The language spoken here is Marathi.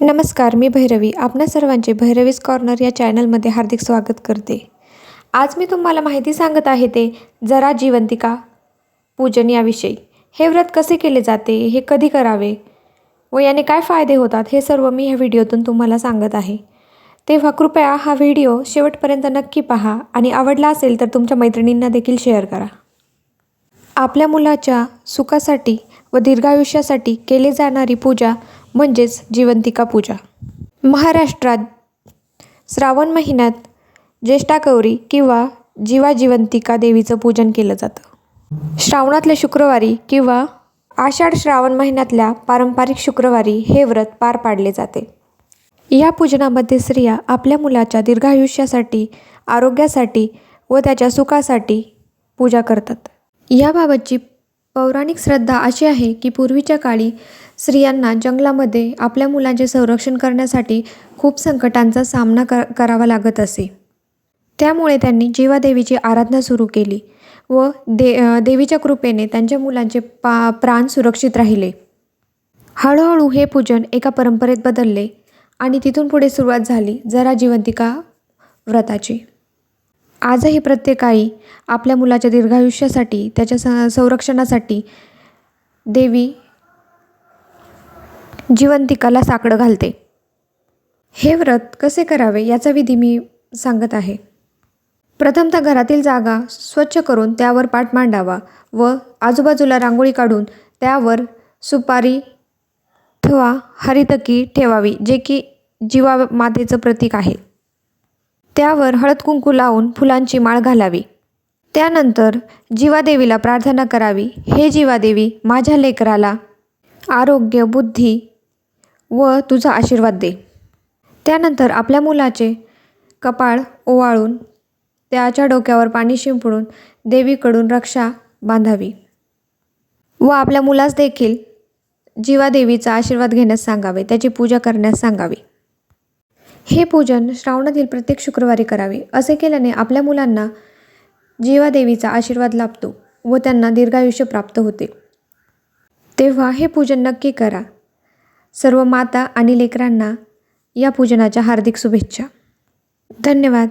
नमस्कार, मी भैरवी. आपणा सर्वांचे भैरवीज कॉर्नर या चॅनलमध्ये हार्दिक स्वागत करते. आज मी तुम्हाला माहिती सांगत आहे ते जरा जिवंतिका पूजन याविषयी. हे व्रत कसे केले जाते, हे कधी करावे व याने काय फायदे होतात, हे सर्व मी ह्या व्हिडिओतून तुम्हाला सांगत आहे. तेव्हा कृपया हा व्हिडिओ शेवटपर्यंत नक्की पहा आणि आवडला असेल तर तुमच्या मैत्रिणींना देखील शेअर करा. आपल्या मुलाच्या सुखासाठी व दीर्घायुष्यासाठी केली जाणारी पूजा म्हणजेच जिवंतिका पूजा. महाराष्ट्रात श्रावण महिन्यात ज्येष्ठा गौरी किंवा जिवंतिका देवीचं पूजन केलं जातं. श्रावणातल्या शुक्रवारी किंवा आषाढ श्रावण महिन्यातल्या पारंपरिक शुक्रवारी हे व्रत पार पाडले जाते. या पूजनामध्ये स्त्रिया आपल्या मुलाच्या दीर्घायुष्यासाठी, आरोग्यासाठी व त्याच्या सुखासाठी पूजा करतात. याबाबतची पौराणिक श्रद्धा अशी आहे की पूर्वीच्या काळी स्त्रियांना जंगलामध्ये आपल्या मुलांचे संरक्षण करण्यासाठी खूप संकटांचा सामना करावा लागत असे. त्यामुळे त्यांनी जिवादेवीची आराधना सुरू केली व देवीच्या कृपेने त्यांच्या मुलांचे प्राण सुरक्षित राहिले. हळूहळू हे पूजन एका परंपरेत बदलले आणि तिथून पुढे सुरुवात झाली जरा जिवंतिका व्रताची. आजही प्रत्येक आई आपल्या मुलाच्या दीर्घायुष्यासाठी, त्याच्या संरक्षणासाठी देवी जिवंतिकाला साकडं घालते. हे व्रत कसे करावे याचा विधी मी सांगत आहे. प्रथमतः घरातील जागा स्वच्छ करून त्यावर पाट मांडावा व आजूबाजूला रांगोळी काढून त्यावर सुपारी अथवा हरितकी ठेवावी, जे की जिवा मातेचं प्रतीक आहे. त्यावर हळद कुंकू लावून फुलांची माळ घालावी. त्यानंतर जिवादेवीला प्रार्थना करावी, हे जिवादेवी, माझ्या लेकराला आरोग्य, बुद्धी व तुझा आशीर्वाद दे. त्यानंतर आपल्या मुलाचे कपाळ ओवाळून त्याच्या डोक्यावर पाणी शिंपडून देवीकडून रक्षा बांधावी व आपल्या मुलास देखील जिवादेवीचा आशीर्वाद घेण्यास सांगावे, त्याची पूजा करण्यास सांगावी. हे पूजन श्रावणातील प्रत्येक शुक्रवारी करावे. असे केल्याने आपल्या मुलांना जिवादेवीचा आशीर्वाद लाभतो व त्यांना दीर्घायुष्य प्राप्त होते. तेव्हा हे पूजन नक्की करा. सर्व माता आणि लेकरांना या पूजनाच्या हार्दिक शुभेच्छा. धन्यवाद.